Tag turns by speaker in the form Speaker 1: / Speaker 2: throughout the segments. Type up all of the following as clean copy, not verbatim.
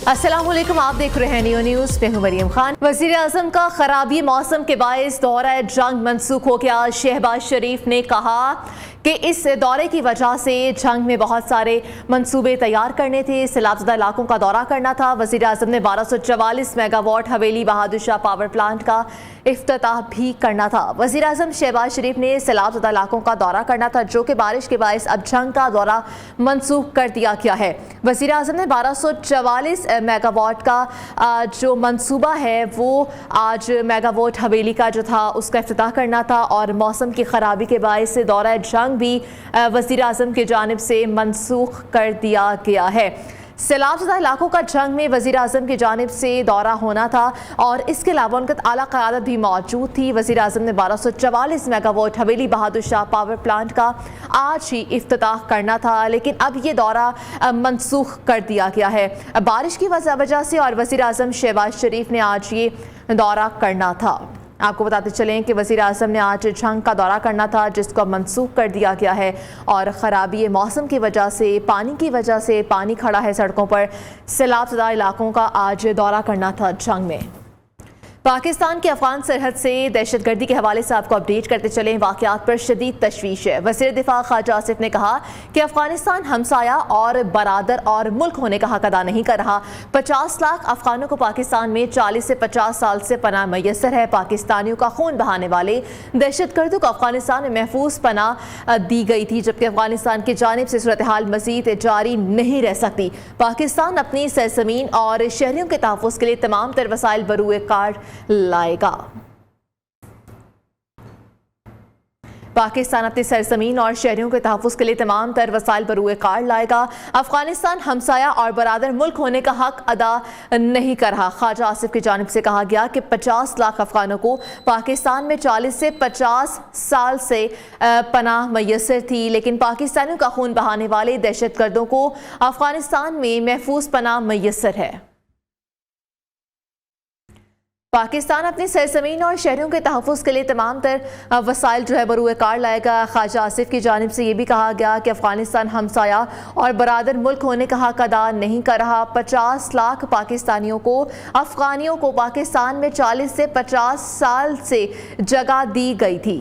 Speaker 1: अस्सलाम वालेकुम, आप देख रहे हैं नियो न्यूज़। मैं हूं मरियम खान। वज़ीर आज़म का खराबी मौसम के बायस दौरा जंग मंसूख हो गया। शहबाज शरीफ ने कहा कि इस दौरे की वजह से जंग में बहुत सारे मंसूबे तैयार करने थे, सैलाबज़दा इलाकों का दौरा करना था। वज़ीर आज़म ने 1244 मेगावाट हवेली बहादुर शाह पावर प्लांट का इफ्तिताह भी करना था। वज़ीर आज़म शहबाज शरीफ ने सैलाबज़दा इलाकों का दौरा करना था, जो कि बारिश के बायस अब जंग का दौरा मनसूख कर दिया गया है। वज़ीर आज़म ने 1244 मेगावाट का जो मंसूबा है वो आज मेगावाट हवेली का जो था उसका इफ्तिताह करना था, और मौसम की ख़राबी के बायस से दौरा जंग भी वज़ीर आज़म की जानिब से मनसूख कर दिया गया है। सैलाबज़दा इलाकों का जंग में वज़ीर आज़म की जानिब से दौरा होना था, और इसके अलावा उनका आला क़यादत भी मौजूद थी। वज़ीर आज़म ने 1244 मेगावाट हवेली बहादुर शाह पावर प्लांट का आज ही इफ्तिताह करना था, लेकिन अब ये दौरा मनसूख कर दिया गया है बारिश की वजह से, और वज़ीर आज़म शहबाज शरीफ ने आज ये दौरा करना था। आपको बताते चलें कि वज़ीर आज़म ने आज जंग का दौरा करना था, जिसको मनसूख कर दिया गया है, और ख़राबी मौसम की वजह से, पानी की वजह से, पानी खड़ा है सड़कों पर, सैलाबज़दा इलाकों का आज दौरा करना था जंग में। पाकिस्तान की अफगान सरहद से दहशतगर्दी के हवाले से आपको अपडेट करते चलें। वाक़यात पर शदीद तशवीश है। वज़ीर दिफा ख्वाजा आसिफ ने कहा कि अफगानिस्तान हमसाया और बरादर और मुल्क होने का हक अदा नहीं कर रहा। 50 लाख अफगानों को पाकिस्तान में 40 से 50 साल से पनाह मैसर है। पाकिस्तानियों का खून बहाने वाले दहशतगर्दों को अफगानिस्तान में महफूज पनाह दी गई थी, जबकि अफगानिस्तान की जानिब से सूरत हाल मज़ीद जारी नहीं रह सकती। पाकिस्तान अपनी सरजमीन और शहरियों के तहफ़्फ़ुज़ के लिए तमाम तर वसाइल बरूए कार लाएगा। पाकिस्तान अपनी सरजमीन और शहरियों के तहफ़्फ़ुज़ के लिए तमाम तर वसाइल बरूए कार लाएगा। अफगानिस्तान हमसाया और बरादर मुल्क होने का हक अदा नहीं कर रहा। ख्वाजा आसिफ की जानिब से कहा गया कि 50 लाख अफगानों को पाकिस्तान में 40 से 50 साल से पनाह मैसर थी, लेकिन पाकिस्तानियों का खून बहाने वाले दहशतगर्दों को अफगानिस्तान में महफूज पनाह मैसर है। पाकिस्तान अपनी सरजमीन और शहरों के तहफ़्फ़ुज़ के लिए तमाम तर वसाइल जो है बरूए कार लाएगा। ख्वाजा आसिफ की जानिब से ये भी कहा गया कि अफगानिस्तान हमसाया और बरादर मुल्क होने का हक अदा नहीं कर रहा। 50 लाख पाकिस्तानियों को, अफगानियों को पाकिस्तान में 40 से 50 साल से जगह दी गई थी।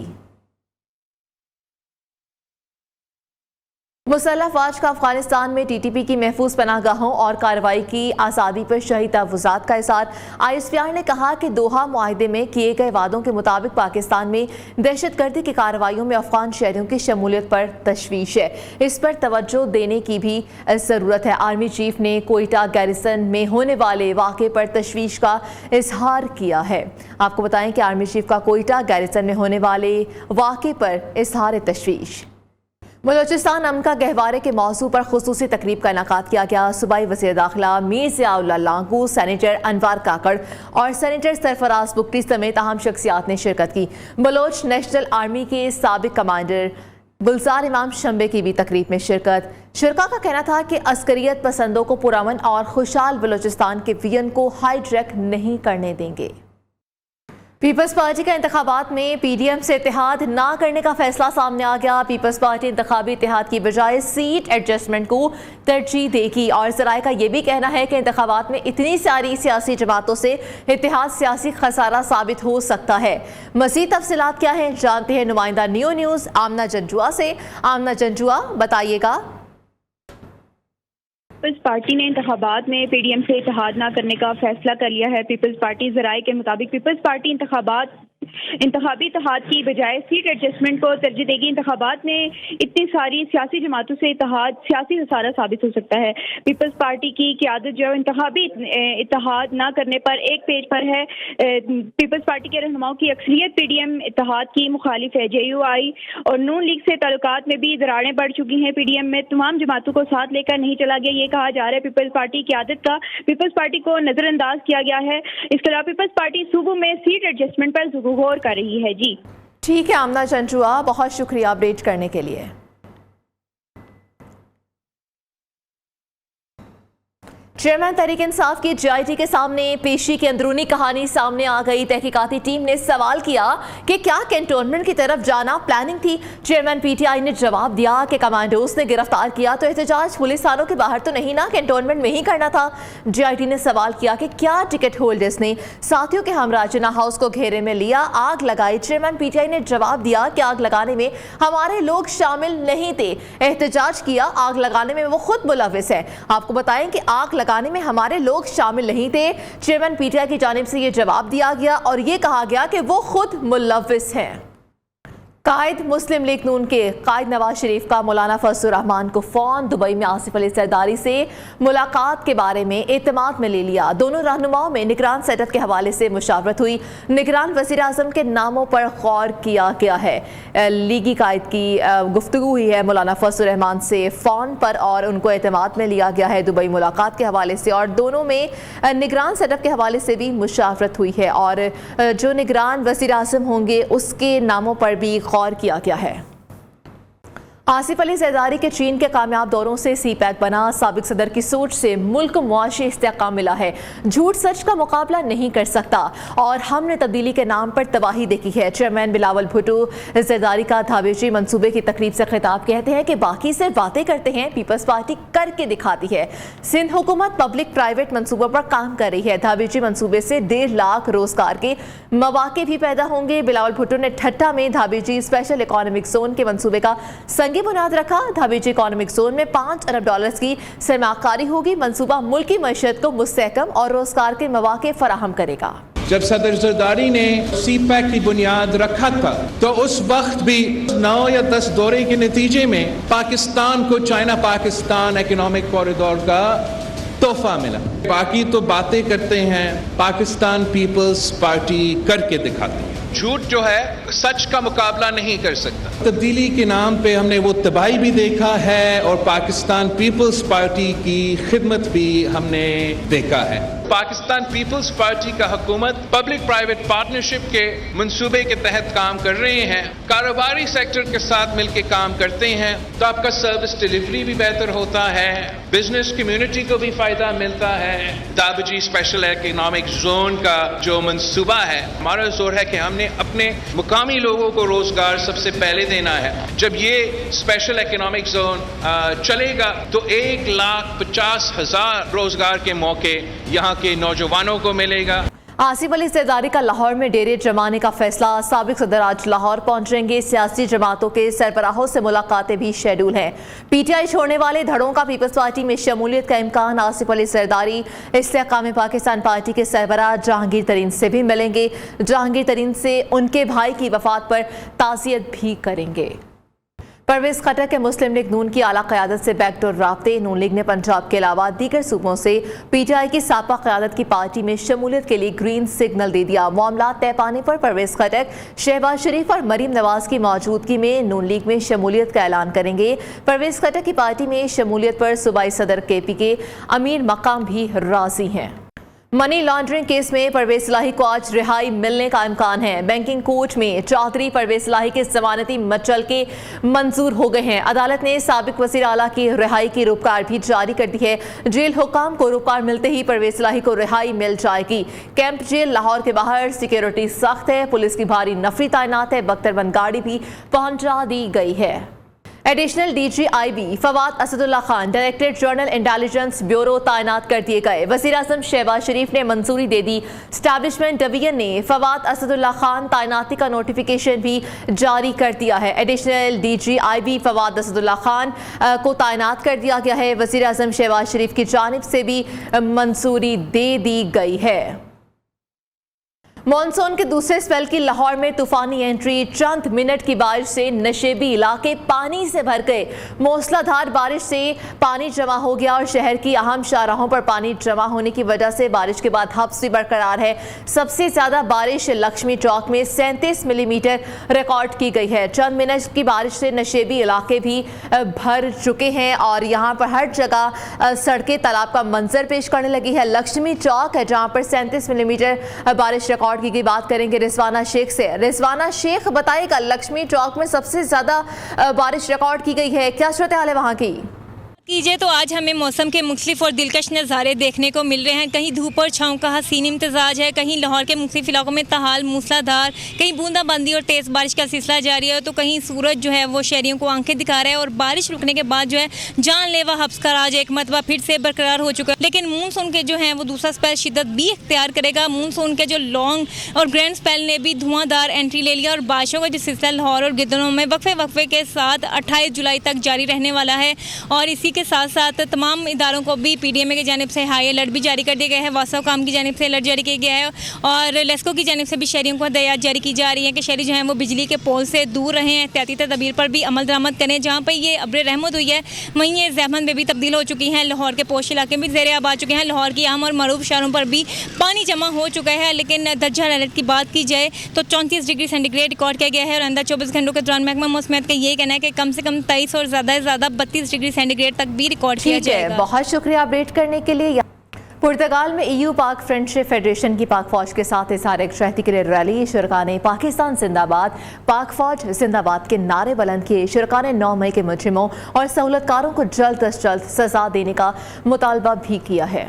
Speaker 1: मुसल्लह अफ़वाज का अफगानिस्तान में TTP की महफूज पनाहगाहों और कार्रवाई की आज़ादी पर शहीद तहफ़्फ़ुज़ात का इज़हार। ISPR ने कहा कि दोहा मुआहदे में किए गए वादों के मुताबिक पाकिस्तान में दहशतगर्दी की कार्रवाइयों में अफगान शहरियों की शमूलियत पर तशवीश है। इस पर तवज्जो देने की भी ज़रूरत है। आर्मी चीफ ने कोयटा गैरिसन में होने वाले वाक़े पर तशवीश का इज़हार किया है। आपको बताएं कि आर्मी चीफ का कोयटा गैरिसन में होने वाले वाक़े पर इज़हार तशवीश। बलोचिस्तान अमन का गहवारे के मौजू पर खुसूसी तकरीब का इनेकाद किया गया। सूबाई वज़ीर दाखिला मीर ज़ियाउल्लाह लांगू, सैनेटर अनवार काकड़ और सैनेटर सरफराज बुगटी समेत अहम शख्सियात ने शिरकत की। बलोच नेशनल आर्मी के साबिक कमांडर गुलजार इमाम शंबे की भी तकरीब में शिरकत। शिरका का कहना था कि अस्करियत पसंदों को पुरअमन और खुशहाल बलोचिस्तान के विजन को हाईजैक नहीं करने देंगे। पीपल्स पार्टी का इंतखाबात में PDM से इत्तेहाद ना करने का फैसला सामने आ गया। पीपल्स पार्टी इंतखाबी इत्तेहाद की बजाय सीट एडजस्टमेंट को तरजीह देगी, और ज़राए का यह भी कहना है कि इंतखाबात में इतनी सारी सियासी जमातों से इत्तेहाद सियासी खसारा साबित हो सकता है। मज़ीद तफसीलात क्या है जानते हैं नुमाइंदा नियो न्यूज़ आमना जंजुआ से। आमना जंजुआ, बताइएगा।
Speaker 2: पीपल्स पार्टी ने इंतखाबात में PDM से इत्तेहाद न करने का फैसला कर लिया है। पीपल्स पार्टी ज़राए के मुताबिक पीपल्स पार्टी इंतखाबी इत्तेहाद की बजाय सीट एडजस्टमेंट को तरजीह देगी। इंतखाबात में इतनी सारी सियासी जमातों से इत्तेहाद सियासी खसारा साबित हो सकता है। पीपल्स पार्टी की क़यादत जो इंतखाबी इत्तेहाद न करने पर एक पेज पर है। पीपल्स पार्टी के रहनुमाओं की अक्सरियत PDM इत्तेहाद की मुखालिफ है। JUI और नून लीग से ताल्लुकात में भी दरारें बढ़ चुकी हैं। PDM में तमाम जमातों को साथ लेकर नहीं चला गया, ये कहा जा रहा है। पीपल्स पार्टी की क़यादत का पीपल्स पार्टी को नजरअंदाज किया गया है। इसके अलावा पीपल्स पार्टी सूबों में सीट एडजस्टमेंट पर गौर कर रही है। जी
Speaker 1: ठीक है आमना जंजुआ, बहुत शुक्रिया अपडेट करने के लिए। चेयरमैन तहरीक इंसाफ की JIT के सामने पेशी की अंदरूनी कहानी सामने आ गई। तहकीकाती टीम ने सवाल किया कि क्या कैंटोनमेंट की तरफ जाना प्लानिंग थी। चेयरमैन PTI ने जवाब दिया कि कमांडोज ने गिरफ्तार किया तो एहतजाज पुलिस थानों के बाहर तो नहीं ना, कैंटोनमेंट में ही करना था। JIT ने सवाल किया कि क्या टिकट होल्डर्स ने साथियों के हमरा जिन्ना हाउस को घेरे में लिया, आग लगाई। चेयरमैन PTI ने जवाब दिया कि आग लगाने में हमारे लोग शामिल नहीं थे। एहतजाज किया आग लगाने में वो खुद मुलविस है। आपको बताएं कि आग लगाने में हमारे लोग शामिल नहीं थे। चेयरमैन PTI की जानिब से ये जवाब दिया गया और ये कहा गया कि वो खुद मुलविस हैं। कायद मुस्लिम लीग नून के कायद नवाज शरीफ का मौलाना फजलुर रहमान को फ़ोन दुबई में आसिफ अली सरदारी से मुलाकात के बारे में एतमाद में ले लिया। दोनों रहनुमाओं में निगरान सेटअप के हवाले से मुशावरत हुई। निगरान वज़ीर आज़म के नामों पर गौर किया गया है। लीगी कायद की गुफ्तगू हुई है मौलाना फजलुर रहमान से फ़ोन पर और उनको एतमाद में लिया गया है दुबई मुलाकात के हवाले से, और दोनों में निगरान सेटअप के हवाले से भी मुशावरत हुई है और जो निगरान वज़ीर आज़म होंगे उसके नामों पर भी गौर किया गया है। आसिफ अली जरदारी के चीन के कामयाब दौरों से CPEC बना। साबिक सदर की सोच से मुल्क मुआशी इस्तेहकाम मिला है। झूठ सच का मुकाबला नहीं कर सकता और हमने तब्दीली के नाम पर तबाही देखी है। चेयरमैन बिलावल भुट्टो जरदारी का धाबेची मंसूबे की तकरीब से खिताब कहते हैं कि बाकी सिर्फ बातें करते हैं, पीपल्स पार्टी करके दिखाती है। सिंध हुकूमत पब्लिक प्राइवेट मंसूबों पर काम कर रही है। धाबेची मंसूबे से 1.5 लाख रोजगार के मौके भी पैदा होंगे। बिलावल भुट्टो ने ठट्टा में धाबेची स्पेशल इकोनॉमिक जोन के मंसूबे का संगी बुनियाद रखा। धाबेची इकोनॉमिक जोन में $5 अरब की सरमाकारी होगी। मंसूबा मुल्की मईशत को मुस्तहकम और रोजगार के मौके फराहम करेगा।
Speaker 3: जब सदर जरदारी ने CPEC की बुनियाद रखा था तो उस वक्त भी 9 या 10 दौरे के नतीजे में पाकिस्तान को चाइना पाकिस्तान इकोनॉमिक कॉरिडोर का तोहफा मिला। बाकी तो बातें करते हैं, पाकिस्तान पीपल्स पार्टी करके दिखाती है। झूठ जो है सच का मुकाबला नहीं कर सकता। तब्दीली के नाम पे हमने वो तबाही भी देखा है और पाकिस्तान पीपल्स पार्टी की खिदमत भी हमने देखा है। पाकिस्तान पीपल्स पार्टी का हुकूमत पब्लिक प्राइवेट पार्टनरशिप के मंसूबे के तहत काम कर रहे हैं। कारोबारी सेक्टर के साथ मिलकर काम करते हैं तो आपका सर्विस डिलीवरी भी बेहतर होता है, बिजनेस कम्युनिटी को भी फायदा मिलता है। धाबेची स्पेशल इकोनॉमिक जोन का जो मंसूबा है, हमारा जोर है कि हमने अपने मुकामी लोगों को रोजगार सबसे पहले देना है। जब ये स्पेशल इकोनॉमिक जोन चलेगा तो 1,50,000 रोजगार के मौके यहाँ के नौजवानों को मिलेगा।
Speaker 1: आसिफ अली जरदारी का लाहौर में डेरे जमाने का फैसला। साबिक सदर आज लाहौर पहुंचेंगे। सियासी जमातों के सरबराहों से मुलाकातें भी शेड्यूल हैं। PTI छोड़ने वाले धड़ों का पीपल्स पार्टी में शमूलियत का इम्कान। आसिफ अली जरदारी इस्तेहकाम पाकिस्तान पार्टी के सरबराह जहांगीर तरीन से भी मिलेंगे। जहांगीर तरीन से उनके भाई की वफात पर ताज़ियत भी करेंगे। परवेज खटक के मुस्लिम लीग नून की आला क़यादत से बैकडोर राब्ते। नून लीग ने पंजाब के अलावा दीगर सूबों से PTI की साबका क़यादत की पार्टी में शमूलियत के लिए ग्रीन सिग्नल दे दिया। मामला तय पाने पर परवेज खटक, शहबाज शरीफ और मरीम नवाज की मौजूदगी में नून लीग में शमूलियत का ऐलान करेंगे। परवेज खटक की पार्टी में शमूलियत पर सूबाई सदर KP के अमीर मकाम भी राजी हैं। मनी लॉन्ड्रिंग केस में परवेज इलाही को आज रिहाई मिलने का इम्कान है। बैंकिंग कोर्ट में चौधरी परवेज इलाही के जमानती मचल मंजूर हो गए हैं। अदालत ने साबिक वज़ीर आला की रिहाई की रूपकार भी जारी कर दी है। जेल हुकाम को रूपकार मिलते ही परवेज इलाही को रिहाई मिल जाएगी। कैंप जेल लाहौर के बाहर सिक्योरिटी सख्त है। पुलिस की भारी नफरी तैनात है। बख्तरबंद गाड़ी भी पहुंचा दी गई है। Additional DG IB Fawad Asadullah Khan director general intelligence bureau तैनात कर दिए गए। वज़ीर आज़म शहबाज शरीफ ने मंजूरी दे दी। स्टैब्लिशमेंट डिवीजन ने फवाद असदुल्ला खान तैनाती का नोटिफिकेशन भी जारी कर दिया है। Additional DG IB Fawad Asadullah Khan को तैनात कर दिया गया है। वज़ीर आज़म शहबाज शरीफ की जानिब से भी मंजूरी दे दी गई है। मॉनसून के दूसरे स्पेल की लाहौर में तूफानी एंट्री। चंद मिनट की बारिश से नशेबी इलाके पानी से भर गए। मूसलाधार बारिश से पानी जमा हो गया और शहर की अहम शाहराहों पर पानी जमा होने की वजह से बारिश के बाद हब्स भी बरकरार है। सबसे ज्यादा बारिश लक्ष्मी चौक में 37 मिलीमीटर रिकॉर्ड की गई है। चंद मिनट की बारिश से नशेबी इलाके भी भर चुके हैं और यहाँ पर हर जगह सड़कें तालाब का मंजर पेश करने लगी है। लक्ष्मी चौक है जहाँ पर 37 मिलीमीटर बारिश रिकॉर्ड की बात करेंगे रिजवाना शेख से। रिजवाना शेख बताइएगा, लक्ष्मी चौक में सबसे ज्यादा बारिश रिकॉर्ड की गई है, क्या सूरत हाल है वहां की?
Speaker 4: कीजिए तो आज हमें मौसम के मुख्तलिफ और दिलकश नज़ारे देखने को मिल रहे हैं। कहीं धूप और छाँव का हसीन इम्तजाज है, कहीं लाहौर के मुख्तलिफ इलाकों में ताहाल मूसलाधार, कहीं बूंदाबांदी और तेज़ बारिश का सिलसिला जारी है, तो कहीं सूरज जो है वो शहरियों को आंखें दिखा रहा है और बारिश रुकने के बाद जो है जानलेवा हब्स का राज एक मरतबा फिर से बरकरार हो चुका है। लेकिन मानसून के जो हैं वो दूसरा स्पेल शिद्दत भी इख्तियार करेगा। मानसून के जो लॉन्ग और ग्रैंड स्पेल ने भी धुआंधार एंट्री ले लिया और बारिशों का जो सिलसिला लाहौर और गिद्धरों में वक्फे के साथ 28 जुलाई तक जारी रहने वाला है। और इसी के साथ साथ तमाम इदारों को भी PDMA की जानिब से हाई अलर्ट भी जारी कर दिया गया है। वासा काम की जानिब से अलर्ट जारी किया गया है और लेस्को की जानिब से भी शहरियों को हदायत जारी की जा रही है कि शहरी जो हैं वो बिजली के पोल से दूर रहें, एहतियाती तदबीर पर भी अमल दरामद करें। जहाँ पर ये अब्र रहमत हुई है वहीं ये ज़हमत में भी तब्दील हो चुकी हैं। लाहौर के पोश इलाके भी ज़ेर आब आ चुके हैं। लाहौर की अहम और मरूफ शहरों पर भी पानी जमा हो चुका है। लेकिन दर्जा हरारत की बात की जाए तो 34 डिग्री सेंटीग्रेड रिकॉर्ड किया गया है और अंदर 24 घंटों के दौरान महकमा मौसमियात का ये कहना है कि कम से कम 23 और ज़्यादा से ज़्यादा 32 डिग्री सेंटीग्रेड तक भी रिकॉर्ड किया जाएगा।
Speaker 1: बहुत शुक्रिया अपडेट करने के लिए। पुर्तगाल में EU पाक फ्रेंडशिप फेडरेशन की पाक फौज के साथ इज़हार यकजहती के लिए रैली। शुरका ने पाकिस्तान जिंदाबाद, पाक फौज जिंदाबाद के नारे बुलंद किए। शुरका ने 9 मई के मुजरिमों और सहूलतकारों को जल्द अज जल्द सजा देने का मुतालबा भी किया है।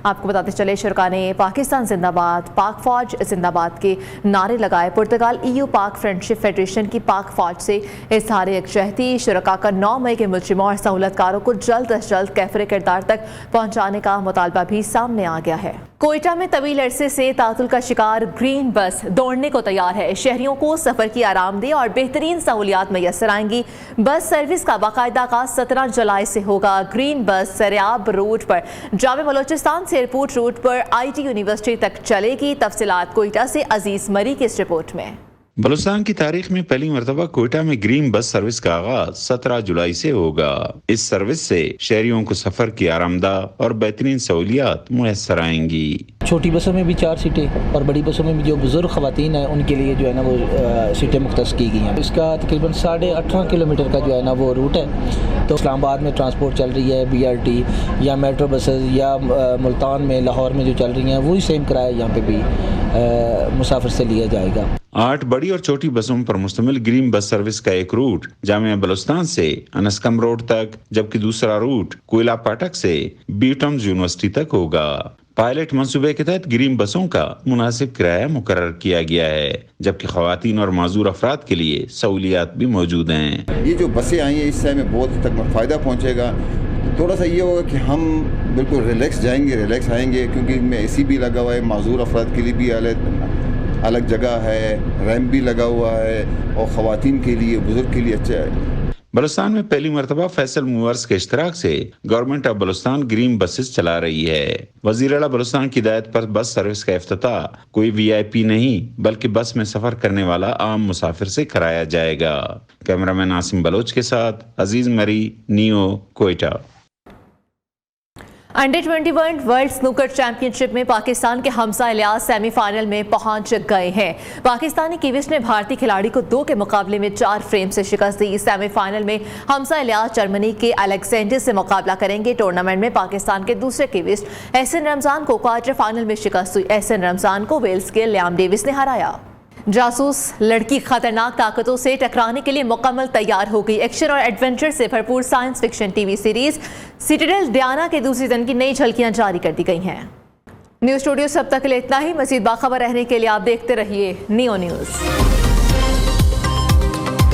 Speaker 1: आपको बताते चले शुरका ने पाकिस्तान जिंदाबाद, पाक फौज जिंदाबाद के नारे लगाए। पुर्तगाल EU पाक फ्रेंडशिप फेडरेशन की पाक फौज से इज़हार यकजहती। शुरका का 9 मई के मुजरिमों और सहूलतकारों को जल्द अज जल्द कैफरे किरदार तक पहुँचाने का मुतालबा भी सामने आ गया है। कोयटा में तवील अरसे से तातुल का शिकार ग्रीन बस दौड़ने को तैयार है। शहरियों को सफ़र की आरामदेह और बेहतरीन सहूलियात मैसर आएंगी। बस सर्विस का बाकायदा आगाज़ 17 जुलाई से होगा। ग्रीन बस सरियाब रूट पर जामे बलोचिस्तान से एयरपोर्ट रूट पर IT यूनिवर्सिटी तक चलेगी। तफसीलात कोयटा से अजीज मरी की इस रिपोर्ट में।
Speaker 5: बलूचिस्तान की तारीख में पहली मरतबा कोयटा में ग्रीन बस सर्विस का आगाज 17 जुलाई से होगा। इस सर्विस से शहरियों को सफर की आरामदाह और बेहतरीन सहूलियात मुयस्सर आएंगी।
Speaker 6: छोटी बसों में भी 4 सीटें और बड़ी बसों में भी जो बुजुर्ग खवातीन हैं उनके लिए जो है ना वो सीटें मुख्तस की गई हैं। इसका तकरीबन 18.5 किलोमीटर का जो है ना वो रूट है। तो इस्लामाबाद में ट्रांसपोर्ट चल रही है BRT या मेट्रो बसेस या मुल्तान में, लाहौर में जो चल रही हैं वही सेम किराया यहाँ पे भी मुसाफिर से लिया जाएगा।
Speaker 5: 8 बड़ी और छोटी बसों पर मुश्तमिल ग्रीन बस सर्विस का एक रूट जामिया बलूचिस्तान से अनस्कम रोड तक, जबकि दूसरा रूट कोयला फाटक से बीटम्स यूनिवर्सिटी तक होगा। पायलट मंसूबे के तहत ग्रीन बसों का मुनासिब किराया मुकर्रर किया गया है, जबकि खवातीन और माजूर अफराद के लिए सहूलियात भी मौजूद हैं।
Speaker 7: ये जो बसें आई हैं इससे हमें बहुत तक फ़ायदा पहुँचेगा। थोड़ा सा ये होगा कि हम बिल्कुल रिलैक्स जाएंगे, रिलैक्स आएंगे, क्योंकि इनमें AC भी लगा हुआ है। माजूर अफराद के लिए भी अलग जगह है, रैम्प भी लगा हुआ है और ख़वातीन के लिए, बुजुर्ग के लिए अच्छा है।
Speaker 5: बलूचिस्तान में पहली मरतबा फैसल मूवर्स के इश्तराक से government of Balochistan green buses चला रही है। वज़ीर आला बलूचिस्तान की हिदायत पर बस सर्विस का इफ्तिताह कोई VIP नहीं बल्कि बस में सफर करने वाला आम मुसाफिर से कराया जाएगा। कैमरामैन आसिम बलोच के साथ अजीज मरी, neo, Quetta.
Speaker 1: Under 21 world snooker championship में पाकिस्तान के हमजा इलियास सेमीफाइनल में पहुंच गए हैं। पाकिस्तानी कीविस्ट ने भारतीय खिलाड़ी को 2 के मुकाबले में 4 फ्रेम से शिकस्त दी। सेमीफाइनल में हमजा इलियास जर्मनी के अलेक्जेंडर से मुकाबला करेंगे। टूर्नामेंट में पाकिस्तान के दूसरे कीविस्ट एहसन रमजान को क्वार्टर फाइनल में शिकस्त हुई। एहसन रमजान को वेल्स के लियाम डेविस ने हराया। जासूस लड़की खतरनाक ताकतों से टकराने के लिए मुकम्मल तैयार हो गई। एक्शन और एडवेंचर से भरपूर science fiction TV series Citadel Diana के दूसरे दिन की नई झलकियां जारी कर दी गई हैं। न्यूज़ स्टूडियो से अब तक के लिए इतना ही। मज़ीद बाखबर रहने के लिए आप देखते रहिए नियो न्यूज़।